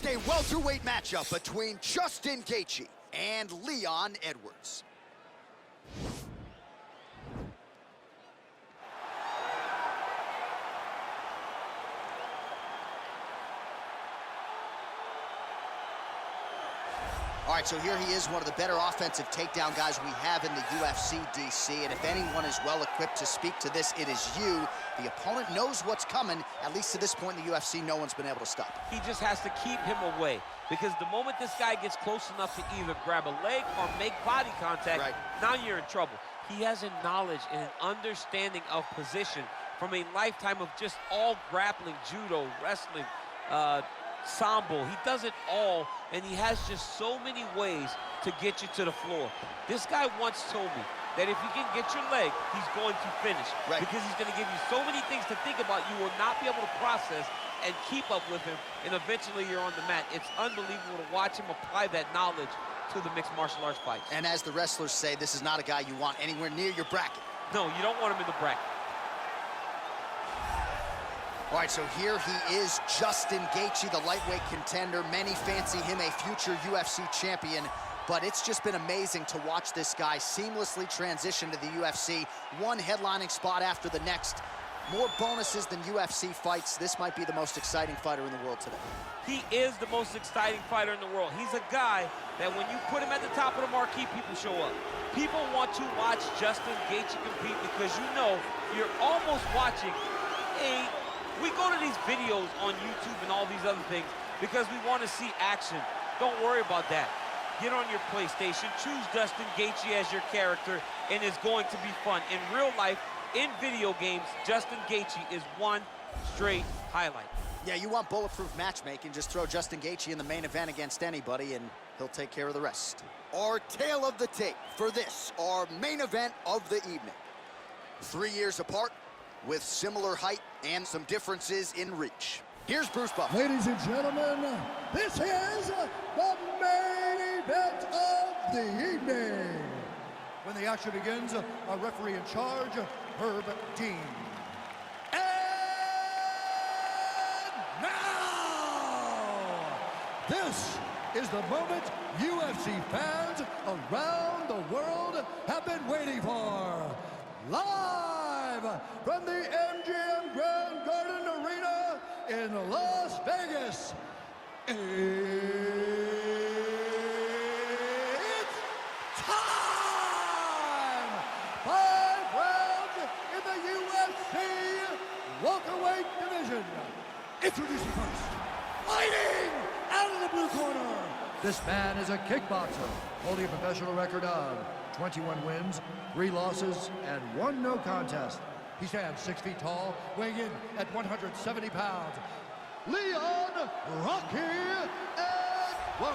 a welterweight matchup between Justin Gaethje and Leon Edwards. All right, so here he is, one of the better offensive takedown guys we have in the UFC, DC. And if anyone is well-equipped to speak to this, it is you. The opponent knows what's coming. At least to this point in the UFC, no one's been able to stop him. He just has to keep him away, because the moment this guy gets close enough to either grab a leg or make body contact, now you're in trouble. He has a knowledge and an understanding of position from a lifetime of just all grappling, judo, wrestling, sambo. He does it all, and he has just so many ways to get you to the floor. This guy once told me that if you can get your leg, he's going to finish. Because he's going to give you so many things to think about, you will not be able to process and keep up with him, and eventually you're on the mat. It's unbelievable to watch him apply that knowledge to the mixed martial arts fights. And as the wrestlers say, this is not a guy you want anywhere near your bracket. No, you don't want him in the bracket. All right, so here he is, Justin Gaethje, the lightweight contender. Many fancy him a future UFC champion, but it's just been amazing to watch this guy seamlessly transition to the UFC, one headlining spot after the next. More bonuses than UFC fights. This might be the most exciting fighter in the world today. He is the most exciting fighter in the world. He's a guy that when you put him at the top of the marquee, people show up. People want to watch Justin Gaethje compete because you know you're almost watching a... We go to these videos on YouTube and all these other things because we want to see action. Don't worry about that. Get on your PlayStation, choose Justin Gaethje as your character, and it's going to be fun. In real life, in video games, Justin Gaethje is one straight highlight. Yeah, you want bulletproof matchmaking, just throw Justin Gaethje in the main event against anybody and he'll take care of the rest. Our tale of the tape for this, our main event of the evening. 3 years apart, with similar height and some differences in reach. Here's Bruce Buffer. Ladies and gentlemen, this is the main event of the evening. When the action begins, our referee in charge, Herb Dean. And now, this is the moment UFC fans around the world have been waiting for. Live from the MGM Grand Garden Arena in Las Vegas, it's time! 5 rounds in the UFC welterweight division. Introducing first, fighting out of the blue corner. This man is a kickboxer, holding a professional record of 21 wins, 3 losses, and 1 no contest. He stands 6 feet tall, weighing in at 170 pounds. Leon Rocky Edwards.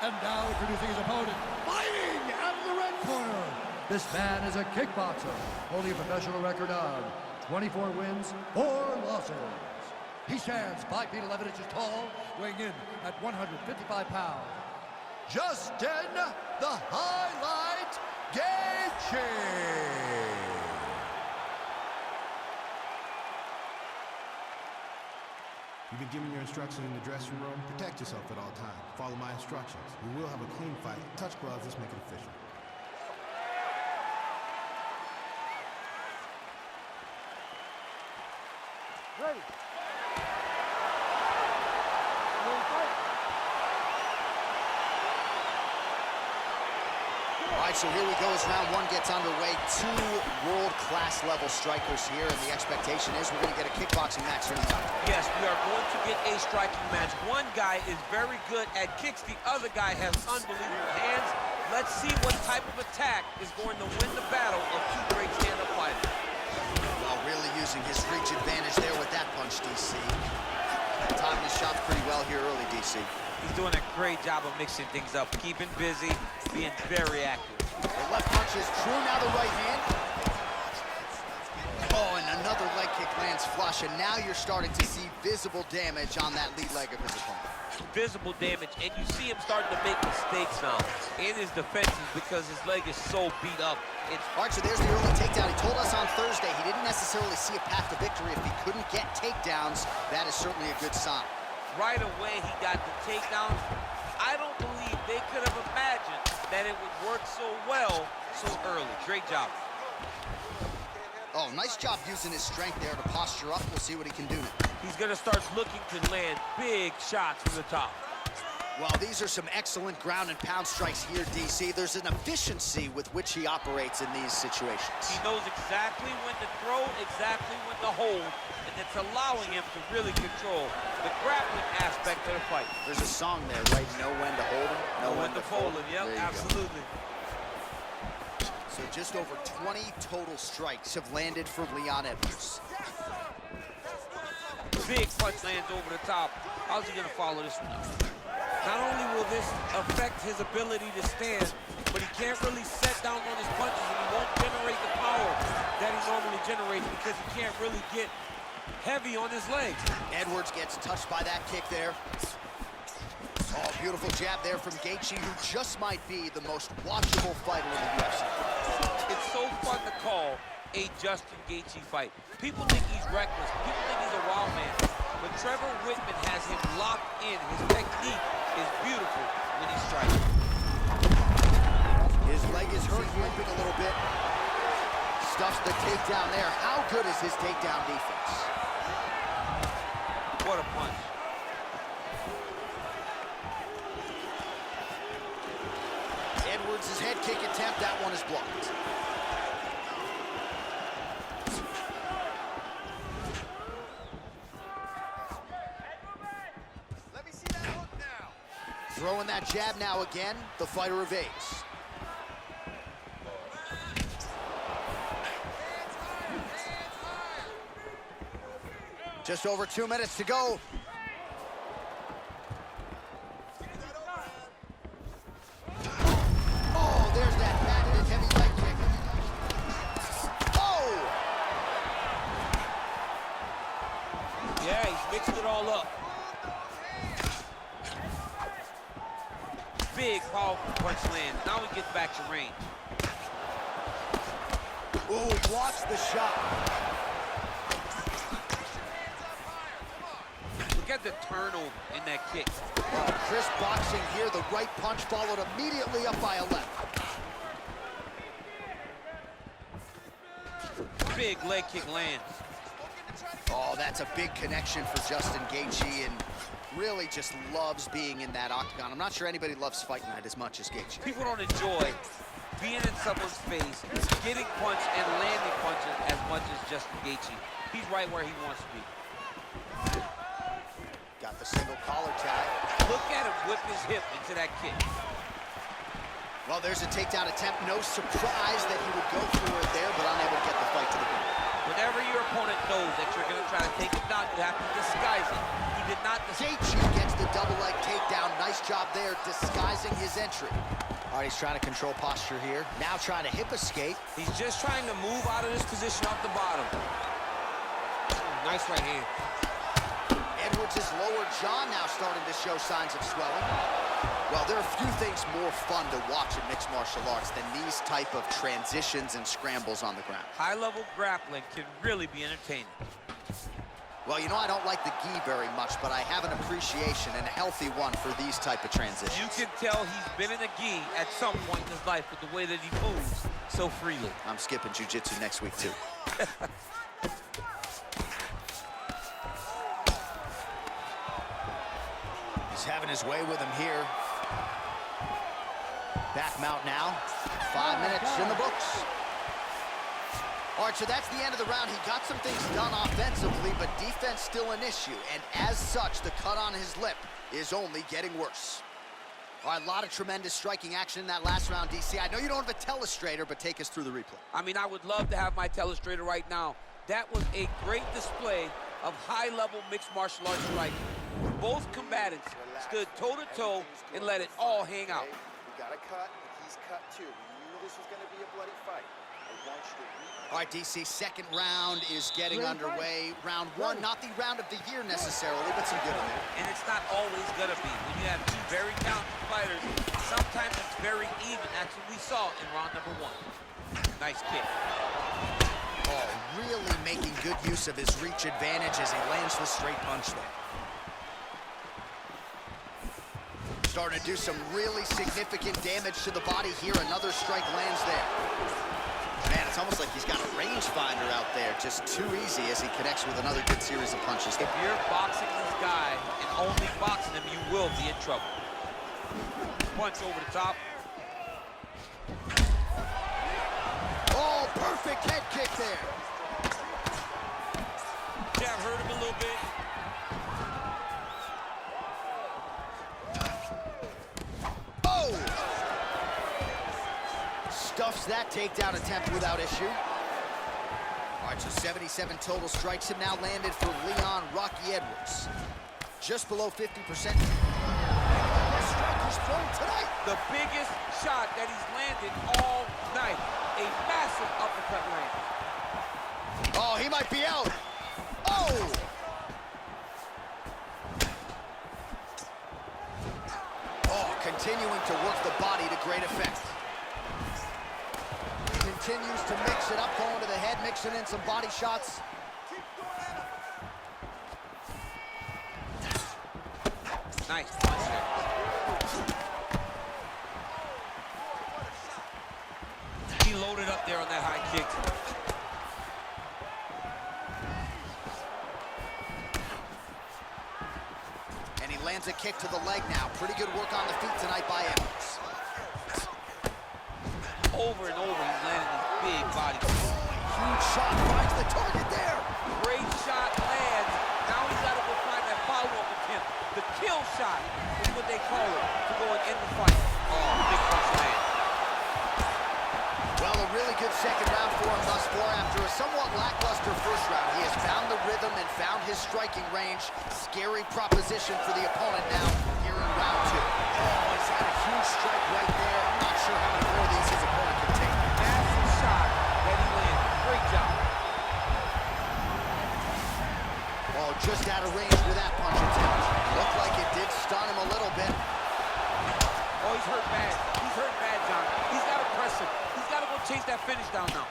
And now introducing his opponent, fighting out of the red corner. This man is a kickboxer, holding a professional record of 24 wins, 4 losses. He stands 5 feet 11 inches tall, weighing in at 155 pounds. Justin, the highlight, Gaethje. You've been given your instructions in the dressing room. Protect yourself at all times. Follow my instructions. We will have a clean fight. Touch gloves, let's make it official. Ready. All right, so here we go as round 1 gets underway. 2 world-class level strikers here, and the expectation is we're going to get a kickboxing match here tonight. Yes, we are going to get a striking match. One guy is very good at kicks. The other guy has unbelievable hands. Let's see what type of attack is going to win the battle of 2 great stand-up fighters. Well, really using his reach advantage there with that punch, DC. Timing his shots pretty well here early, DC. He's doing a great job of mixing things up, keeping busy, being very active. The left punch is true, now the right hand. Oh, and another leg kick lands flush, and now you're starting to see visible damage on that lead leg of his opponent. Visible damage, and you see him starting to make mistakes now in his defenses because his leg is so beat up. All right, so there's the early takedown. He told us on Thursday he didn't necessarily see a path to victory if he couldn't get takedowns. That is certainly a good sign. Right away, he got the takedown. I don't believe they could have imagined that it would work so well so early. Great job. Oh, nice job using his strength there to posture up. We'll see what he can do now. He's going to start looking to land big shots from the top. Well, these are some excellent ground and pound strikes here, DC. There's an efficiency with which he operates in these situations. He knows exactly when to throw, exactly when to hold, and it's allowing him to really control the grappling aspect of the fight. There's a song there, right? Know when to hold him, know when to fold him. Yep, absolutely. So just over 20 total strikes have landed for Leon Edwards. Big punch lands over the top. How's he going to follow this one up? Not only will this affect his ability to stand, but he can't really set down on his punches, and he won't generate the power that he normally generates because he can't really get heavy on his legs. Edwards gets touched by that kick there. Oh, beautiful jab there from Gaethje, who just might be the most watchable fighter in the UFC. It's so fun to call a Justin Gaethje fight. People think he's reckless. People think he's a wild man. But Trevor Whitman has him locked in. His technique is beautiful when he's striking. His leg is hurt, limping a little bit. Stuffs the takedown there. How good is his takedown defense? What a punch. Edwards' head kick attempt, that one is blocked. Let me see that hook now. Throwing that jab now again, the fighter evades. Just over 2 minutes to go. Oh, there's that patented heavy leg kick. Oh! Yeah, he's mixed it all up. Big, powerful punch lands. Now he gets back to range. Ooh, blocks the shot. Look at the turnover in that kick. Oh, crisp boxing here. The right punch followed immediately up by a left. Big leg kick lands. Oh, that's a big connection for Justin Gaethje, and really just loves being in that octagon. I'm not sure anybody loves Fight Night as much as Gaethje. People don't enjoy being in someone's face, getting punched and landing punches as much as Justin Gaethje. He's right where he wants to be. Got the single collar tie. Look at him whip his hip into that kick. Well, there's a takedown attempt. No surprise that he would go through it there, but unable to get the fight to the ground. Whenever your opponent knows that you're going to try to take him down, you have to disguise it. He did not disguise. Gaethje gets the double leg takedown. Nice job there, disguising his entry. All right, he's trying to control posture here. Now trying to hip escape. He's just trying to move out of this position off the bottom. Nice right hand. Edwards' lower jaw now starting to show signs of swelling. Well, there are few things more fun to watch in mixed martial arts than these type of transitions and scrambles on the ground. High-level grappling can really be entertaining. Well, you know, I don't like the gi very much, but I have an appreciation, and a healthy one, for these type of transitions. You can tell he's been in a gi at some point in his life with the way that he moves so freely. I'm skipping jiu-jitsu next week, too. He's having his way with him here. Back mount now. 5 minutes in the books. All right, so that's the end of the round. He got some things done offensively, but defense still an issue. And as such, the cut on his lip is only getting worse. All right, a lot of tremendous striking action in that last round, DC. I know you don't have a telestrator, but take us through the replay. I mean, I would love to have my telestrator right now. That was a great display of high-level mixed martial arts striking. Both combatants stood toe-to-toe and let it all hang out. We got a cut, he's cut too. We knew this was going to be a bloody fight. All right, DC, second round is getting underway. Round one, not the round of the year necessarily, but some good in there. And it's not always gonna be. When you have two very talented fighters, sometimes it's very even. That's what we saw in round number one. Nice kick. Oh, really making good use of his reach advantage as he lands the straight punch there. Starting to do some really significant damage to the body here. Another strike lands there. Man, it's almost like he's got a rangefinder out there. Just too easy as he connects with another good series of punches. If you're boxing this guy and only boxing him, you will be in trouble. Punch over the top. Oh, perfect head kick there. Jab hurt him a little bit. Oh! Stuffs that takedown attempt without issue. All right, so 77 total strikes have now landed for Leon Rocky Edwards. Just below 50%. Strikers thrown tonight. The biggest shot that he's landed all night. A massive uppercut land. Oh, he might be out. Oh! Oh, continuing to work the body to great effect. Continues to mix it up, going to the head, mixing in some body shots. Nice punch there. He loaded up there on that high kick. And he lands a kick to the leg now. Pretty good work on the feet tonight by Edwards. Over and over, he's landing these big body kicks. Huge shot, finds the target there. Great shot lands. Now he's got to go find that follow-up attempt. The kill shot is what they call it, to go and end the fight. Oh, big punch land. Well, a really good second round for him thus far. After a somewhat lackluster first round, he has found the rhythm and found his striking range. Scary proposition for the opponent now here in round two. Oh, he's had a huge strike right there. I'm not sure how many more of these his opponent can take. Massive shot that he landed. Great job. Oh, just out of range with that punch attempt. Looked like it did stun him a little bit. Oh, he's hurt bad. He's hurt bad, John. He's got to press him. He's got to go chase that finish down now.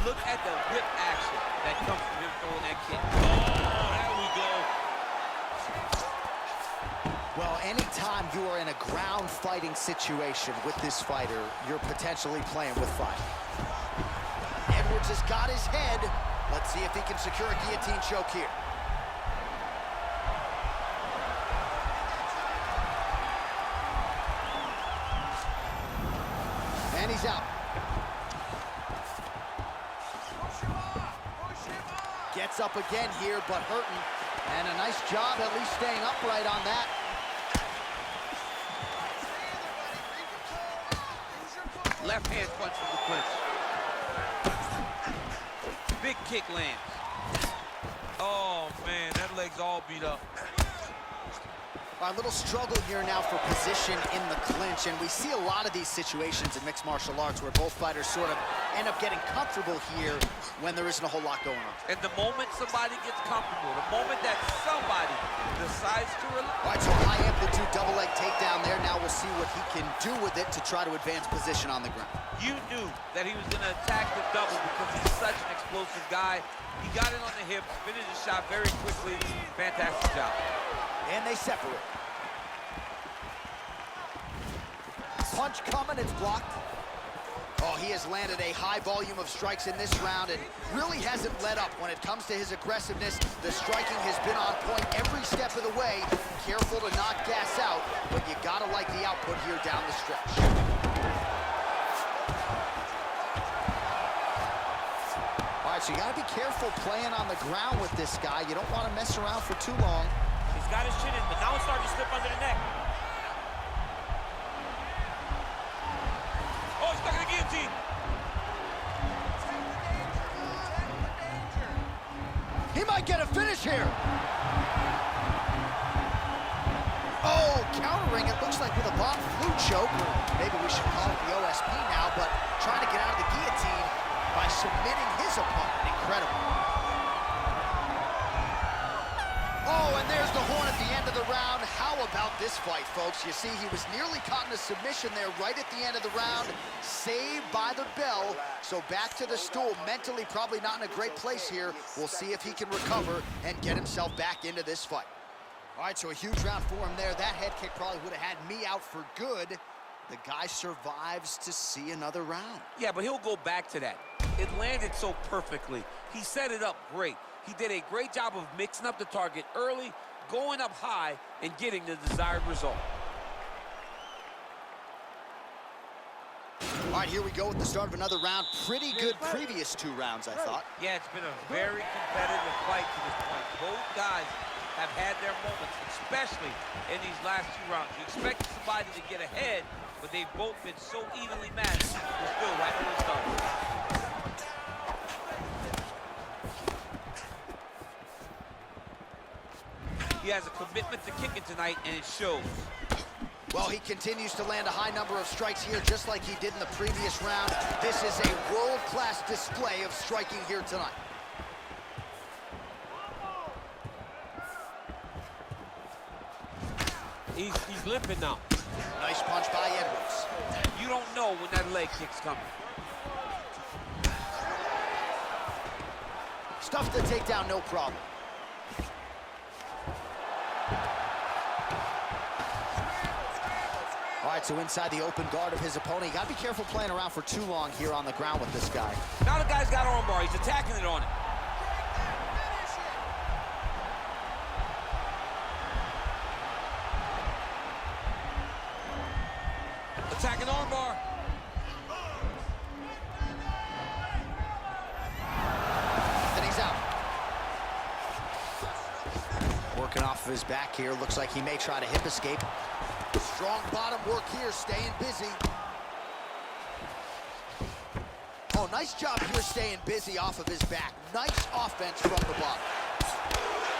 Look at the whip action that comes from him throwing that kick. Oh, there we go. Well, anytime you are in a ground fighting situation with this fighter, you're potentially playing with fire. Edwards has got his head. Let's see if he can secure a guillotine choke here. And he's out. Gets up again here, but hurting. And a nice job at least staying upright on that. Left hand punch from the clinch. Big kick lands. Oh, man, that leg's all beat up. A little struggle here now for position in the clinch, and we see a lot of these situations in mixed martial arts where both fighters sort of end up getting comfortable here when there isn't a whole lot going on. And the moment somebody gets comfortable, the moment that somebody decides to relax. All right, so high amplitude double leg takedown there. Now we'll see what he can do with it to try to advance position on the ground. You knew that he was going to attack the double because he's such an explosive guy. He got it on the hips, finished the shot very quickly. Fantastic job. And they separate. Punch coming, it's blocked. Oh, he has landed a high volume of strikes in this round and really hasn't let up when it comes to his aggressiveness. The striking has been on point every step of the way. Careful to not gas out, but you gotta like the output here down the stretch. All right, so you gotta be careful playing on the ground with this guy. You don't want to mess around for too long. He's got his chin in, but now it's starting to slip under the neck. Oh, he's stuck in the guillotine. He might get a finish here. Oh, countering, it looks like with a bomb flu choke, or maybe we should call it the OSP now, but trying to get out of the guillotine. about this fight, folks. You see, he was nearly caught in a submission there right at the end of the round, saved by the bell. So back to the stool, mentally probably not in a great place here. We'll see if he can recover and get himself back into this fight. All right, so a huge round for him there. That head kick probably would have had me out for good. The guy survives to see another round. Yeah, but he'll go back to that. It landed so perfectly. He set it up great. He did a great job of mixing up the target early, going up high, and getting the desired result. All right, here we go with the start of another round. Pretty good previous 2 rounds, I thought. Yeah, it's been a very competitive fight to this point. Both guys have had their moments, especially in these last 2 rounds. You expect somebody to get ahead, but they've both been so evenly matched. We're still right when we start. He has a commitment to kicking tonight, and it shows. Well, he continues to land a high number of strikes here, just like he did in the previous round. This is a world-class display of striking here tonight. He's limping now. Nice punch by Edwards. You don't know when that leg kick's coming. Stuffed the takedown, no problem. All right, so inside the open guard of his opponent. You got to be careful playing around for too long here on the ground with this guy. Now the guy's got armbar. He's attacking it on him. Attacking armbar. And he's out. Working off of his back here. Looks like he may try to hip escape. Strong bottom work here, staying busy. Oh, nice job here staying busy off of his back. Nice offense from the bottom.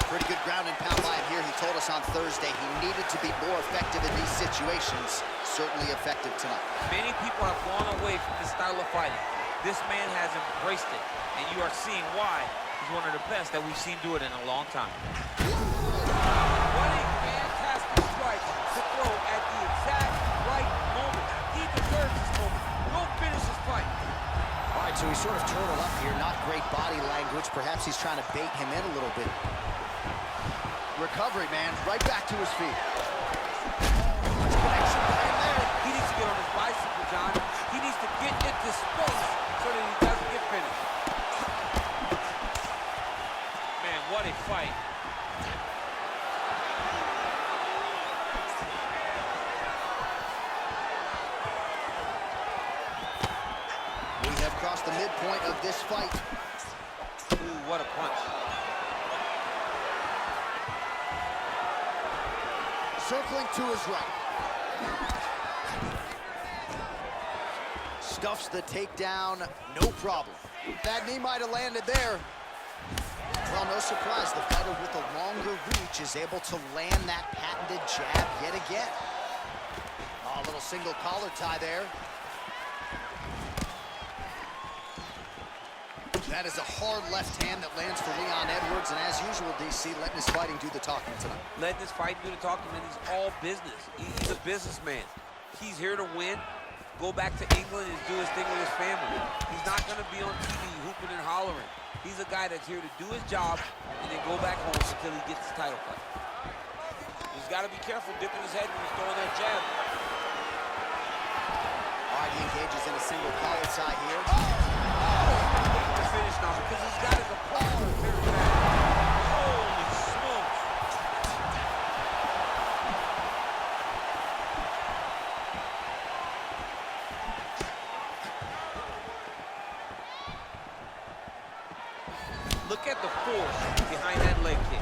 Pretty good ground and pound by him here. He told us on Thursday he needed to be more effective in these situations. Certainly effective tonight. Many people have gone away from this style of fighting. This man has embraced it, and you are seeing why he's one of the best that we've seen do it in a long time. What a fantastic strike to throw at the exact right moment. He deserves this moment. Go finish this fight. All right, so he's sort of turtled up here. Not great body language. Perhaps he's trying to bait him in a little bit. Recovery, man. Right back to his feet. Connection by him there. He needs to get on his bicycle, John. He needs to get into space so that he doesn't get finished. Man, what a fight. We have crossed the midpoint of this fight. Ooh, what a punch. Circling to his right. Stuffs the takedown, no problem. That knee might have landed there. Well, no surprise, the fighter with a longer reach is able to land that patented jab yet again. Oh, a little single collar tie there. That is a hard left hand that lands for Leon Edwards, and as usual, DC, letting his fighting do the talking tonight. Letting his fighting do the talking, and he's all business. He's a businessman. He's here to win, go back to England and do his thing with his family. He's not going to be on TV hooping and hollering. He's a guy that's here to do his job and then go back home until he gets his title fight. He's got to be careful dipping his head when he's throwing that jab. All right, he engages in a single collar tie here. To finish now because he's got his opponent very bad. Holy smokes. Look at the force behind that leg kick.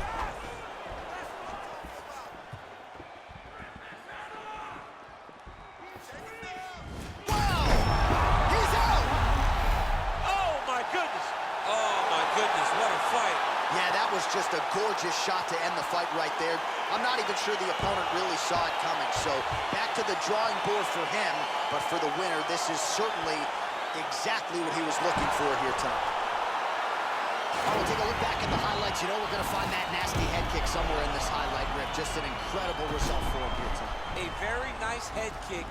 Just a gorgeous shot to end the fight right there. I'm not even sure the opponent really saw it coming. So back to the drawing board for him, but for the winner, this is certainly exactly what he was looking for here tonight. Oh, we'll take a look back at the highlights. You know we're going to find that nasty head kick somewhere in this highlight rip. Just an incredible result for him here tonight. A very nice head kick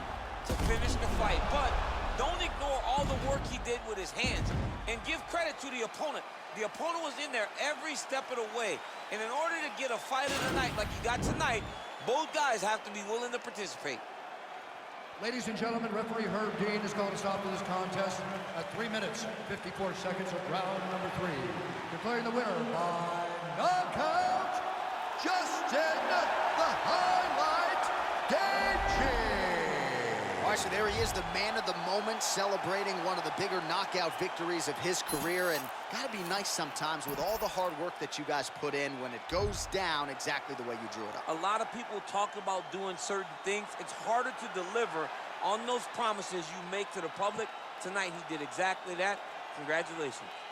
to finish the fight, but don't ignore all the work he did with his hands, and give credit to the opponent. The opponent was in there every step of the way, and in order to get a fight of the night like you got tonight, both guys have to be willing to participate. Ladies and gentlemen, referee Herb Dean has called a stop to this contest at 3 minutes, 54 seconds of round number 3. Declaring the winner by knockout, Justin the Highlight Gaethje. All right, so there he is, the man of the moment, celebrating one of the bigger knockout victories of his career. And gotta be nice sometimes with all the hard work that you guys put in when it goes down exactly the way you drew it up. A lot of people talk about doing certain things. It's harder to deliver on those promises you make to the public. Tonight, he did exactly that. Congratulations.